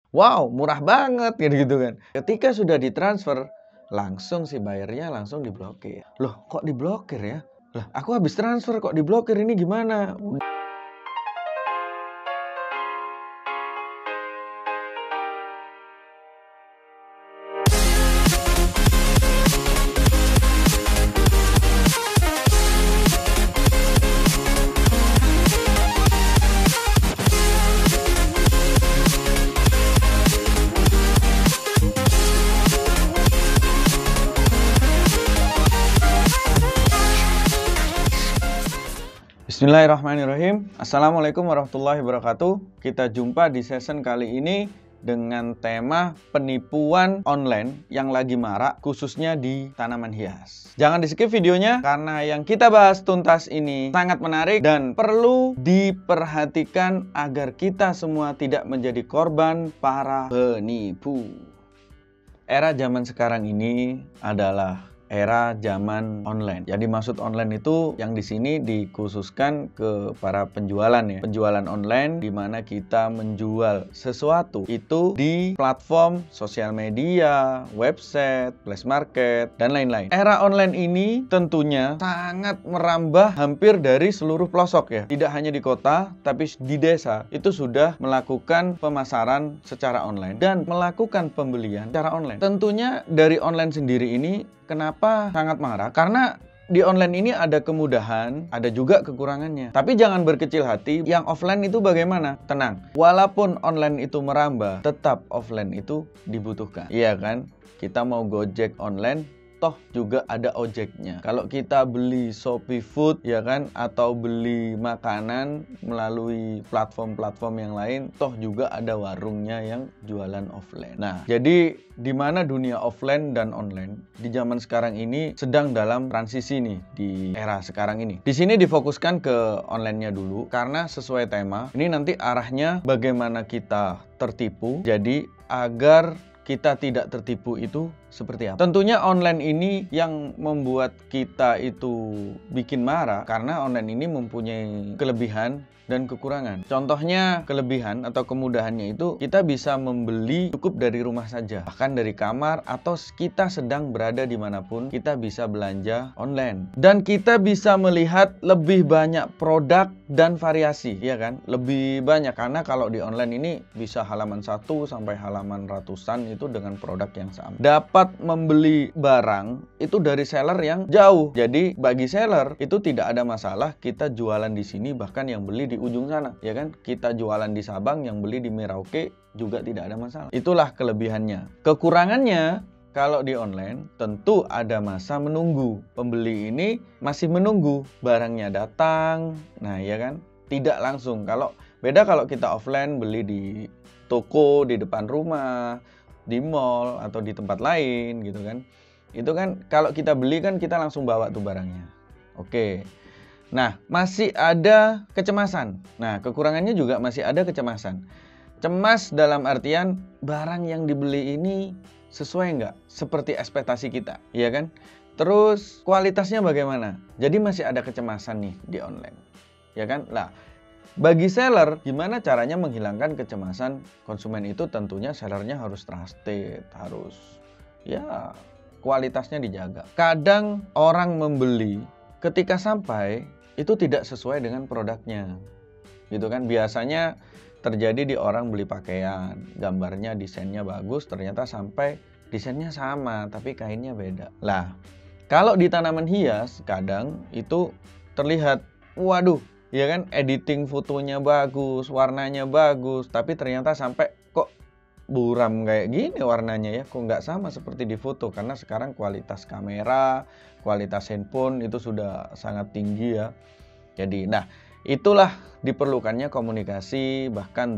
wow murah banget gitu kan. Ketika sudah ditransfer, langsung si bayarnya langsung diblokir. Loh kok diblokir ya? Lah aku habis transfer kok diblokir, ini gimana? Bismillahirrahmanirrahim. Assalamualaikum warahmatullahi wabarakatuh. Kita jumpa di season kali ini dengan tema penipuan online yang lagi marak, khususnya di tanaman hias. Jangan di skip videonya karena yang kita bahas tuntas ini sangat menarik dan perlu diperhatikan agar kita semua tidak menjadi korban para penipu. Era zaman sekarang ini adalah era zaman online. Jadi maksud online itu yang di sini dikhususkan ke para penjualan ya. Penjualan online di mana kita menjual sesuatu itu di platform sosial media, website, flash market, dan lain-lain. Era online ini tentunya sangat merambah hampir dari seluruh pelosok ya. Tidak hanya di kota, tapi di desa itu sudah melakukan pemasaran secara online dan melakukan pembelian secara online. Tentunya dari online sendiri ini kenapa sangat marah? Karena di online ini ada kemudahan, ada juga kekurangannya. Tapi jangan berkecil hati, yang offline itu bagaimana? Tenang, walaupun online itu merambah, tetap offline itu dibutuhkan. Iya kan? Kita mau Gojek online, toh juga ada ojeknya. Kalau kita beli Shopee Food ya kan, atau beli makanan melalui platform-platform yang lain, toh juga ada warungnya yang jualan offline. Nah, jadi di mana dunia offline dan online di zaman sekarang ini sedang dalam transisi nih di era sekarang ini. Di sini difokuskan ke online-nya dulu karena sesuai tema. Ini nanti arahnya bagaimana kita tertipu. Jadi agar kita tidak tertipu itu seperti apa? Tentunya online ini yang membuat kita itu bikin marah karena online ini mempunyai kelebihan dan kekurangan. Contohnya kelebihan atau kemudahannya itu kita bisa membeli cukup dari rumah saja, bahkan dari kamar atau kita sedang berada dimanapun kita bisa belanja online dan kita bisa melihat lebih banyak produk dan variasi, ya kan? Lebih banyak karena kalau di online ini bisa halaman 1 sampai halaman ratusan itu dengan produk yang sama. Dapat membeli barang itu dari seller yang jauh. Jadi bagi seller itu tidak ada masalah kita jualan di sini, bahkan yang beli di ujung sana, ya kan? Kita jualan di Sabang, yang beli di Merauke juga tidak ada masalah. Itulah kelebihannya. Kekurangannya kalau di online tentu ada masa menunggu. Pembeli ini masih menunggu barangnya datang. Nah, ya kan? Tidak langsung. Kalau beda kalau kita offline beli di toko, di depan rumah, di mall atau di tempat lain gitu kan. Itu kan kalau kita beli kan kita langsung bawa tuh barangnya. Oke. Nah, masih ada kecemasan. Nah, kekurangannya juga masih ada kecemasan. Cemas dalam artian barang yang dibeli ini sesuai nggak seperti ekspektasi kita, ya kan? Terus kualitasnya bagaimana? Jadi masih ada kecemasan nih di online, ya kan? Lah, bagi seller, gimana caranya menghilangkan kecemasan konsumen itu? Tentunya sellernya harus trusted, harus ya kualitasnya dijaga. Kadang orang membeli ketika sampai itu tidak sesuai dengan produknya, gitu kan? Biasanya terjadi di orang beli pakaian, gambarnya desainnya bagus, ternyata sampai desainnya sama, tapi kainnya beda. Lah, kalau di tanaman hias kadang itu terlihat, waduh, ya kan, editing fotonya bagus, warnanya bagus, tapi ternyata sampai kok buram kayak gini warnanya ya, kok nggak sama seperti di foto. Karena sekarang kualitas kamera, kualitas handphone itu sudah sangat tinggi ya. Jadi, nah itulah diperlukannya komunikasi, bahkan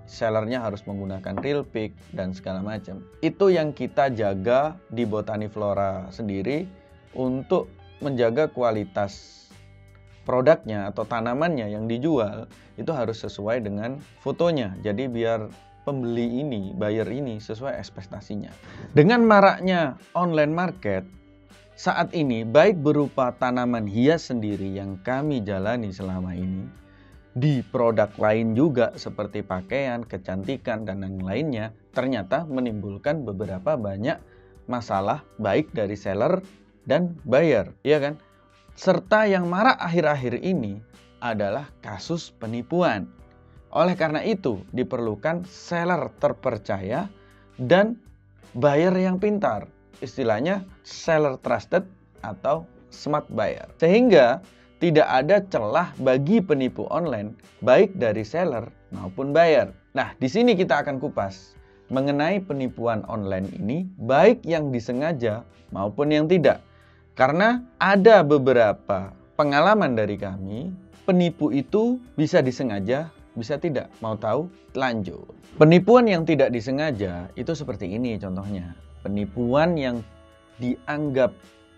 sellernya harus menggunakan real pic dan segala macam. Itu yang kita jaga di Botani Flora sendiri untuk menjaga kualitas produknya atau tanamannya yang dijual itu harus sesuai dengan fotonya. Jadi biar pembeli ini, buyer ini sesuai ekspektasinya. Dengan maraknya online market saat ini, baik berupa tanaman hias sendiri yang kami jalani selama ini, di produk lain juga seperti pakaian, kecantikan, dan yang lainnya ternyata menimbulkan beberapa banyak masalah baik dari seller dan buyer, ya kan? Serta yang marak akhir-akhir ini adalah kasus penipuan. Oleh karena itu diperlukan seller terpercaya dan buyer yang pintar. Istilahnya seller trusted atau smart buyer. Sehingga tidak ada celah bagi penipu online, baik dari seller maupun buyer. Nah, di sini kita akan kupas mengenai penipuan online ini, baik yang disengaja maupun yang tidak. Karena ada beberapa pengalaman dari kami, penipu itu bisa disengaja, bisa tidak. Mau tahu? Lanjut. Penipuan yang tidak disengaja itu seperti ini contohnya. Penipuan yang dianggap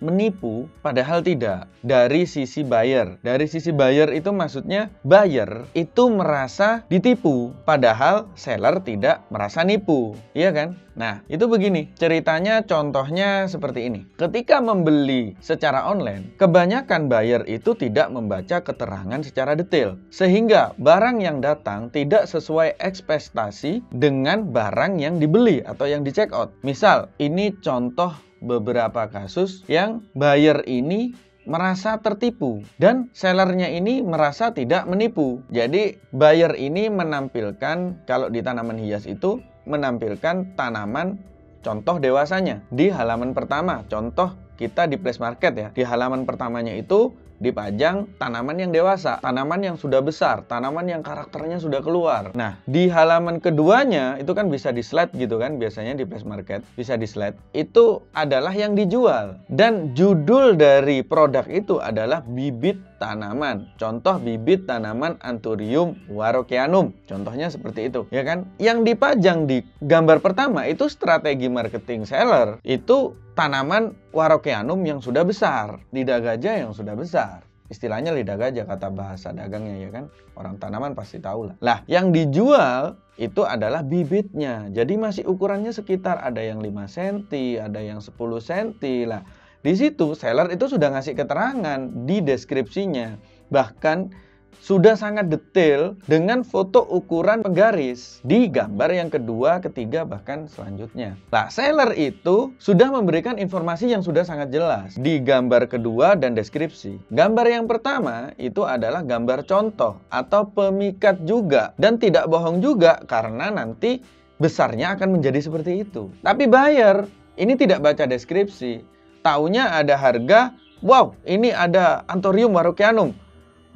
menipu padahal tidak dari sisi buyer. Dari sisi buyer itu maksudnya buyer itu merasa ditipu padahal seller tidak merasa nipu, iya kan? Nah, itu begini, ceritanya contohnya seperti ini. Ketika membeli secara online, kebanyakan buyer itu tidak membaca keterangan secara detail sehingga barang yang datang tidak sesuai ekspektasi dengan barang yang dibeli atau yang di check out. Misal, ini contoh beberapa kasus yang buyer ini merasa tertipu dan sellernya ini merasa tidak menipu. Jadi buyer ini menampilkan, kalau di tanaman hias itu menampilkan tanaman contoh dewasanya di halaman pertama. Contoh kita di Place Market ya, di halaman pertamanya itu dipajang tanaman yang dewasa, tanaman yang sudah besar, tanaman yang karakternya sudah keluar. Nah, di halaman keduanya itu kan bisa di slide gitu kan, biasanya di Place Market bisa di slide. Itu adalah yang dijual. Dan judul dari produk itu adalah bibit tanaman. Contoh bibit tanaman Anthurium warockeanum. Contohnya seperti itu, ya kan? Yang dipajang di gambar pertama itu strategi marketing seller. Itu tanaman warockeanum yang sudah besar, lidah gajah yang sudah besar. Istilahnya lidah gajah kata bahasa dagangnya, ya kan? Orang tanaman pasti tahu lah. Lah, yang dijual itu adalah bibitnya. Jadi masih ukurannya sekitar ada yang 5 cm, ada yang 10 cm lah. Di situ seller itu sudah ngasih keterangan di deskripsinya. Bahkan sudah sangat detail dengan foto ukuran penggaris di gambar yang kedua, ketiga, bahkan selanjutnya. Nah, seller itu sudah memberikan informasi yang sudah sangat jelas di gambar kedua dan deskripsi. Gambar yang pertama itu adalah gambar contoh atau pemikat juga. Dan tidak bohong juga karena nanti besarnya akan menjadi seperti itu. Tapi buyer ini tidak baca deskripsi. Taunya ada harga, wow, ini ada Anthurium warockeanum.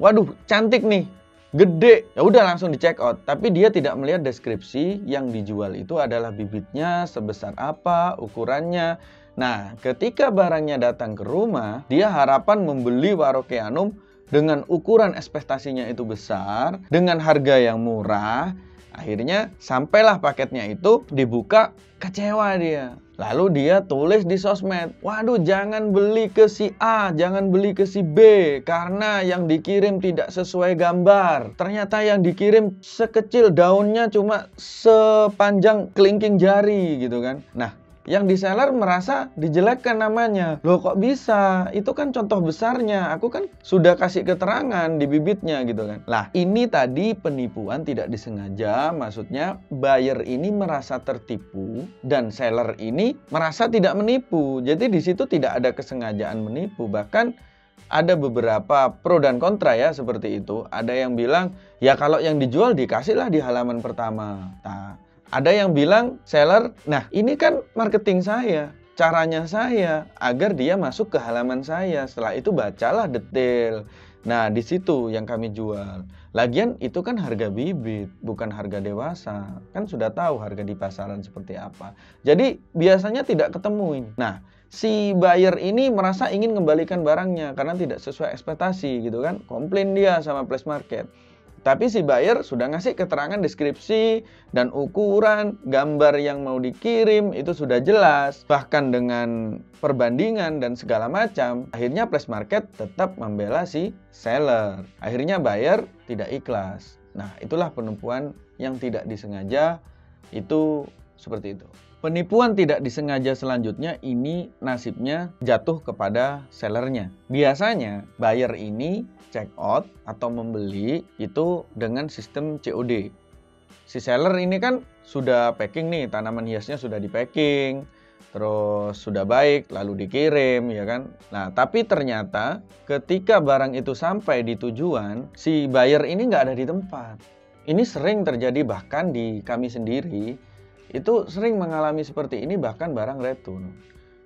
Waduh, cantik nih, gede. Ya udah langsung di check out. Tapi dia tidak melihat deskripsi yang dijual itu adalah bibitnya sebesar apa, ukurannya. Nah, ketika barangnya datang ke rumah, dia harapan membeli warockeanum dengan ukuran ekspektasinya itu besar, dengan harga yang murah. Akhirnya sampailah paketnya itu dibuka, kecewa dia. Lalu dia tulis di sosmed, waduh jangan beli ke si A, jangan beli ke si B, karena yang dikirim tidak sesuai gambar. Ternyata yang dikirim sekecil daunnya cuma sepanjang kelingking jari gitu kan. Nah, yang di seller merasa dijelekkan namanya. Loh kok bisa? Itu kan contoh besarnya. Aku kan sudah kasih keterangan di bibitnya gitu kan. Lah ini tadi penipuan tidak disengaja. Maksudnya buyer ini merasa tertipu dan seller ini merasa tidak menipu. Jadi di situ tidak ada kesengajaan menipu. Bahkan ada beberapa pro dan kontra ya seperti itu. Ada yang bilang ya kalau yang dijual dikasihlah di halaman pertama. Nah, ada yang bilang seller, nah ini kan marketing saya, caranya saya agar dia masuk ke halaman saya. Setelah itu bacalah detail. Nah, di situ yang kami jual. Lagian itu kan harga bibit, bukan harga dewasa. Kan sudah tahu harga di pasaran seperti apa. Jadi biasanya tidak ketemu ini. Nah, si buyer ini merasa ingin kembalikan barangnya karena tidak sesuai ekspektasi gitu kan. Komplain dia sama Place Market. Tapi si buyer sudah ngasih keterangan deskripsi dan ukuran, gambar yang mau dikirim itu sudah jelas. Bahkan dengan perbandingan dan segala macam, akhirnya Place Market tetap membela si seller. Akhirnya buyer tidak ikhlas. Nah, itulah penipuan yang tidak disengaja. Itu Seperti itu. Penipuan tidak disengaja selanjutnya ini nasibnya jatuh kepada sellernya. Biasanya buyer ini check out atau membeli itu dengan sistem COD. Si seller ini kan sudah packing nih, tanaman hiasnya sudah di packing, terus sudah baik, lalu dikirim, ya kan. Nah, tapi ternyata ketika barang itu sampai di tujuan, si buyer ini nggak ada di tempat. Ini sering terjadi, bahkan di kami sendiri itu sering mengalami seperti ini, bahkan barang return.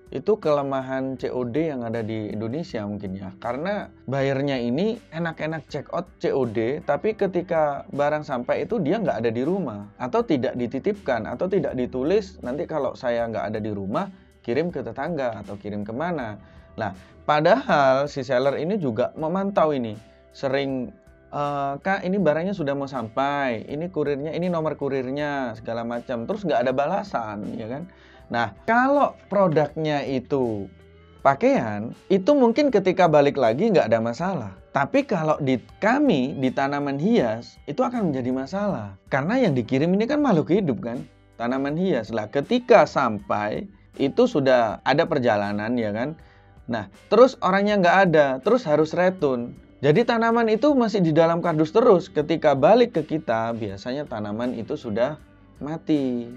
Itu kelemahan COD yang ada di Indonesia mungkin ya, karena bayarnya ini enak-enak check out COD, tapi ketika barang sampai itu dia nggak ada di rumah, atau tidak dititipkan, atau tidak ditulis nanti kalau saya nggak ada di rumah kirim ke tetangga atau kirim kemana. Nah, padahal si seller ini juga memantau ini, sering Kak, ini barangnya sudah mau sampai, ini kurirnya, ini nomor kurirnya, segala macam. Terus nggak ada balasan, ya kan? Nah, kalau produknya itu pakaian, itu mungkin ketika balik lagi nggak ada masalah. Tapi kalau di kami, di tanaman hias, itu akan menjadi masalah. Karena yang dikirim ini kan makhluk hidup kan, tanaman hias. Lah, ketika sampai, itu sudah ada perjalanan, ya kan? Nah, terus orangnya nggak ada, terus harus return. Jadi tanaman itu masih di dalam kardus terus. Ketika balik ke kita, biasanya tanaman itu sudah mati.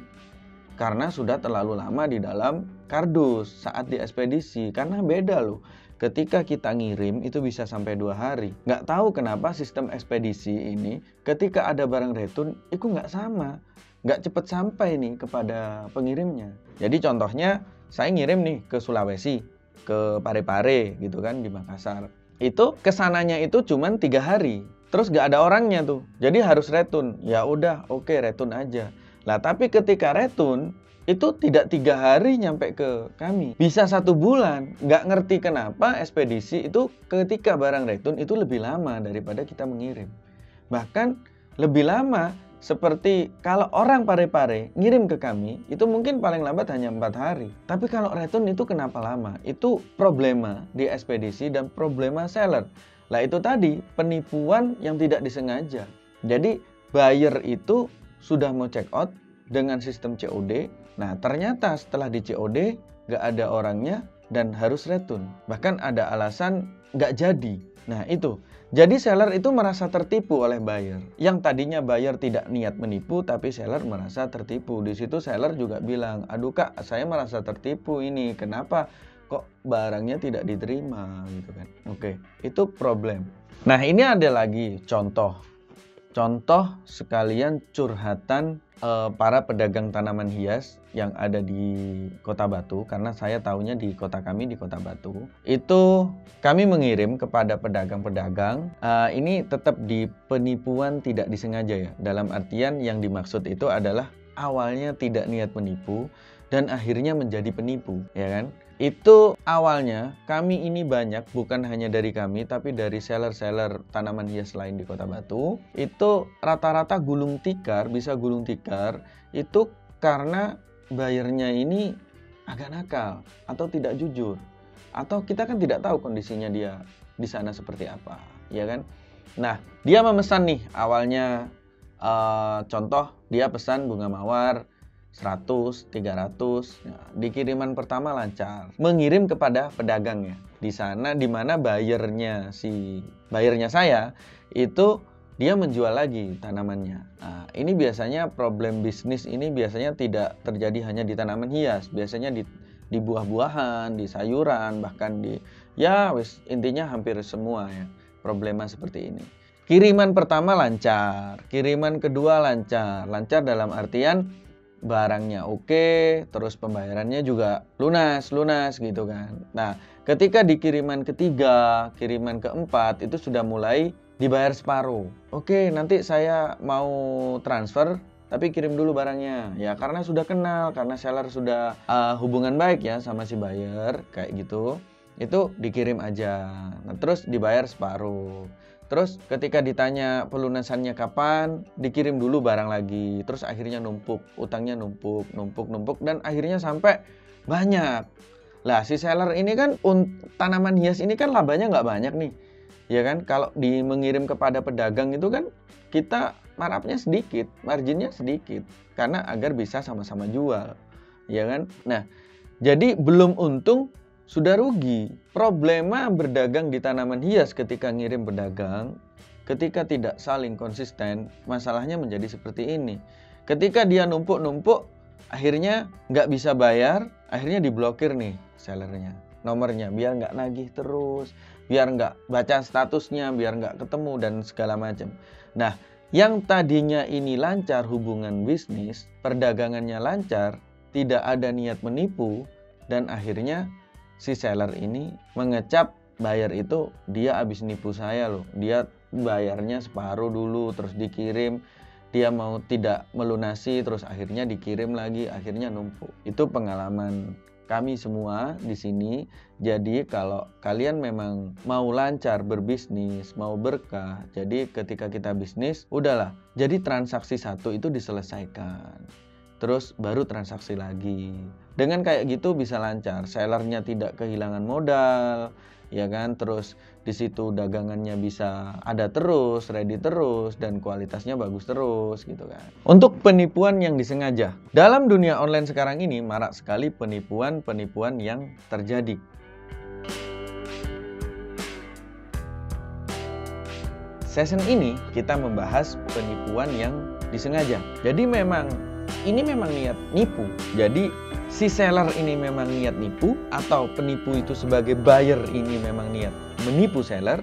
Karena sudah terlalu lama di dalam kardus saat diekspedisi. Karena beda loh. Ketika kita ngirim itu bisa sampai 2 hari. Nggak tahu kenapa sistem ekspedisi ini ketika ada barang return itu nggak sama. Nggak cepat sampai nih kepada pengirimnya. Jadi contohnya saya ngirim nih ke Sulawesi, ke Parepare gitu kan di Makassar. Itu kesananya itu cuman 3 hari, terus gak ada orangnya tuh, jadi harus return. Ya udah, oke, return aja. Lah tapi ketika return itu tidak 3 hari nyampe ke kami, bisa 1 bulan. Gak ngerti kenapa ekspedisi itu ketika barang return itu lebih lama daripada kita mengirim, bahkan lebih lama. Seperti kalau orang Parepare ngirim ke kami, itu mungkin paling lambat hanya 4 hari. Tapi kalau return itu kenapa lama? Itu problema di ekspedisi dan problema seller. Lah itu tadi, penipuan yang tidak disengaja. Jadi buyer itu sudah mau check out dengan sistem COD. Nah ternyata setelah di COD gak ada orangnya dan harus return. Bahkan ada alasan gak jadi. Nah itu. Jadi seller itu merasa tertipu oleh buyer. Yang tadinya buyer tidak niat menipu, tapi seller merasa tertipu. Di situ seller juga bilang, aduh kak, saya merasa tertipu ini. Kenapa kok barangnya tidak diterima gitu kan? Oke, itu problem. Nah ini ada lagi contoh sekalian curhatan para pedagang tanaman hias yang ada di Kota Batu, karena saya tahunya di kota kami di Kota Batu. Itu kami mengirim kepada pedagang-pedagang, ini tetap di penipuan tidak disengaja ya. Dalam artian yang dimaksud itu adalah awalnya tidak niat menipu dan akhirnya menjadi penipu, ya kan? Itu awalnya kami ini banyak, bukan hanya dari kami tapi dari seller-seller tanaman hias lain di Kota Batu. Itu rata-rata gulung tikar, bisa gulung tikar itu karena bayarnya ini agak nakal atau tidak jujur. Atau kita kan tidak tahu kondisinya dia di sana seperti apa, ya kan? Nah, dia memesan nih awalnya, contoh dia pesan bunga mawar 100, 300. Nah, di kiriman pertama lancar. Mengirim kepada pedagangnya. Di sana di mana bayarnya saya itu dia menjual lagi tanamannya. Nah, ini biasanya problem bisnis ini biasanya tidak terjadi hanya di tanaman hias, biasanya di buah-buahan, di sayuran, bahkan intinya hampir semua ya. Problema seperti ini. Kiriman pertama lancar, kiriman kedua lancar. Lancar dalam artian barangnya oke, terus pembayarannya juga lunas gitu kan. Nah, ketika di kiriman ketiga, kiriman keempat itu sudah mulai dibayar separuh. Oke, nanti saya mau transfer, tapi kirim dulu barangnya. Ya karena sudah kenal, karena seller sudah hubungan baik ya sama si buyer, kayak gitu. Itu dikirim aja. Nah, terus dibayar separuh. Terus ketika ditanya pelunasannya kapan, dikirim dulu barang lagi. Terus akhirnya numpuk, utangnya numpuk, dan akhirnya sampai banyak. Lah si seller ini kan tanaman hias ini kan labanya nggak banyak nih, ya kan? Kalau mengirim kepada pedagang itu kan kita markup-nya sedikit, marginnya sedikit, karena agar bisa sama-sama jual, ya kan? Nah, jadi belum untung sudah rugi. Problema berdagang di tanaman hias ketika ngirim pedagang, ketika tidak saling konsisten, masalahnya menjadi seperti ini. Ketika dia numpuk-numpuk, akhirnya nggak bisa bayar, akhirnya diblokir nih sellernya, nomornya, biar nggak nagih terus, biar nggak baca statusnya, biar nggak ketemu, dan segala macam. Nah, yang tadinya ini lancar hubungan bisnis, perdagangannya lancar, tidak ada niat menipu, dan akhirnya si seller ini mengecap buyer itu, dia habis nipu saya loh, dia bayarnya separuh dulu terus dikirim, dia mau tidak melunasi terus akhirnya dikirim lagi, akhirnya numpuk. Itu pengalaman kami semua di sini. Jadi kalau kalian memang mau lancar berbisnis, mau berkah, jadi ketika kita bisnis, udahlah, jadi transaksi satu itu diselesaikan, terus baru transaksi lagi. Dengan kayak gitu bisa lancar, sellernya tidak kehilangan modal, ya kan? Terus di situ dagangannya bisa ada terus, ready terus, dan kualitasnya bagus terus gitu kan. Untuk penipuan yang disengaja, dalam dunia online sekarang ini marak sekali penipuan-penipuan yang terjadi. Session ini kita membahas penipuan yang disengaja. Jadi ini memang niat nipu. Jadi si seller ini memang niat nipu, atau penipu itu sebagai buyer ini memang niat menipu seller.